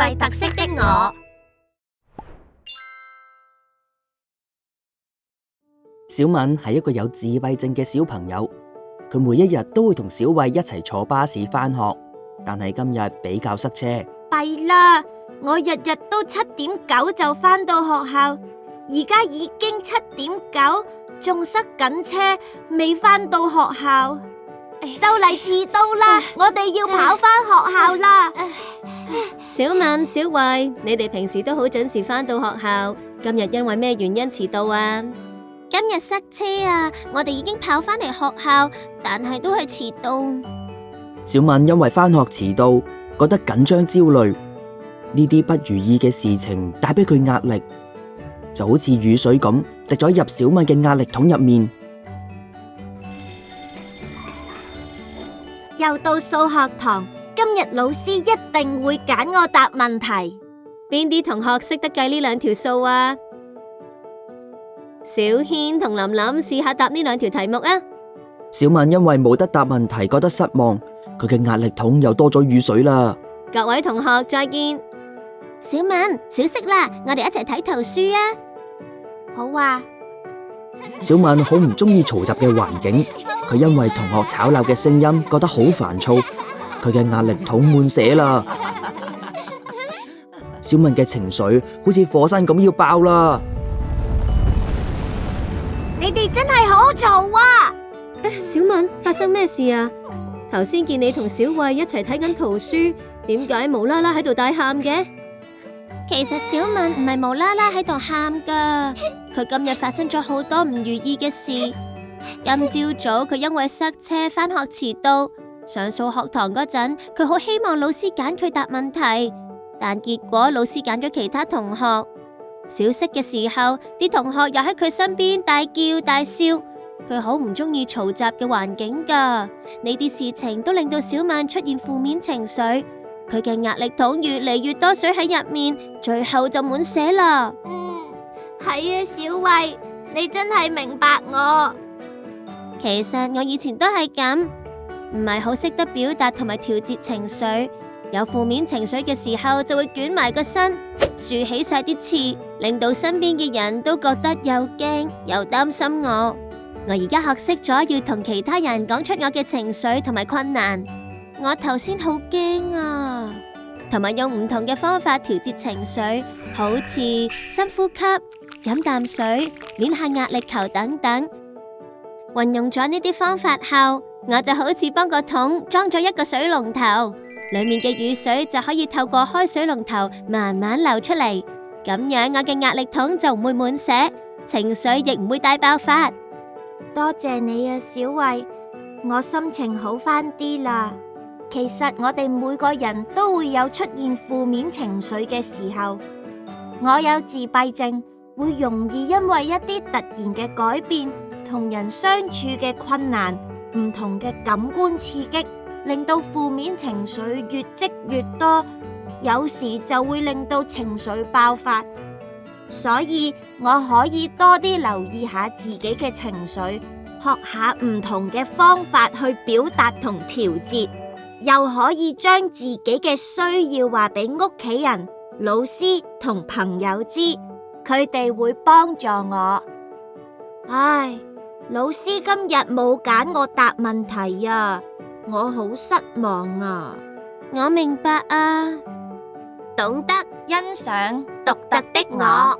閉特色的我。小敏係一個有自閉症嘅小朋友，佢每一日都會同小慧一齊坐巴士返學，但係今日比較塞車。弊啦，我日日都7:9就返到學校，而家已經7:9，仲塞緊車，未返到學校，就嚟遲到啦！我哋要跑返學校啦！小敏、小慧，你哋平時都好準時返到學校，今日因為咩原因遲到啊？今日塞車啊！我哋已經跑返嚟學校，但係都係遲到。小敏因為返學遲到，覺得緊張焦慮，呢啲不如意嘅事情帶俾佢壓力，就好似雨水咁滴咗入小敏嘅壓力桶入面。又到數學堂，今日老師一定會揀我答問題。邊啲同學識得計呢兩條數啊？小軒同琳琳試下答呢兩條題目啊！小敏因為冇得答問題，覺得失望，佢嘅壓力桶又多咗雨水啦。各位同學再見。小敏，小息啦，我哋一齊睇圖書啊！好啊！小敏好唔中意嘈雜嘅環境，佢因為同學吵鬧嘅聲音覺得好煩躁，佢嘅壓力桶滿瀉啦。小敏嘅情緒好似火山咁要爆啦！你哋真係好嘈啊！小敏，發生咩事啊？頭先見你同小慧一齊睇緊圖書，點解無啦啦喺度大喊嘅？其實小敏唔係無啦啦喺度喊噶，佢今日發生咗好多唔如意嘅事。今朝早佢因為塞車返學遲到，上數學堂嗰陣，佢好希望老師揀佢答問題，但結果老師揀咗其他同學。小息嘅時候，啲同學又喺佢身邊大叫大笑，佢好唔中意嘈雜嘅環境噶。呢啲事情都令到小敏出現負面情緒，佢嘅壓力桶越嚟越多水喺入面，最後就滿瀉啦。係啊，小慧，你真係明白我。其實我以前都係咁，唔係好識得表達同埋調節情緒，有負面情緒嘅時候就會捲埋個身，豎起晒啲刺，令到身邊嘅人都覺得又驚又擔心我。我而家學識咗要同其他人講出我嘅情緒同埋困難。我頭先好驚啊，同埋用唔同嘅方法調節情緒，好似深呼吸、飲啖水、捏下壓力球等等。運用咗呢啲方法後，我就好似幫個桶裝咗一個水龍頭，裏面嘅雨水就可以透過開水龍頭慢慢流出嚟，咁樣我嘅壓力桶就唔會滿瀉，情緒亦唔會大爆發。多謝你啊，小慧，我心情好返啲啦。其實我哋每個人都會有出現負面情緒嘅時候，我有自閉症，會容易因為一啲突然嘅改變，同人相處嘅困難，唔同嘅感官刺激，令到負面情緒越積越多，有時就會令到情緒爆發。所以我可以多啲留意下自己嘅情緒，學下唔同嘅方法去表達同調節，又可以將自己嘅需要話俾屋企人、老師同朋友知，佢哋會幫助我。唉，老師今日冇揀我答問題啊，我好失望啊。我明白啊，懂得欣賞獨特的我。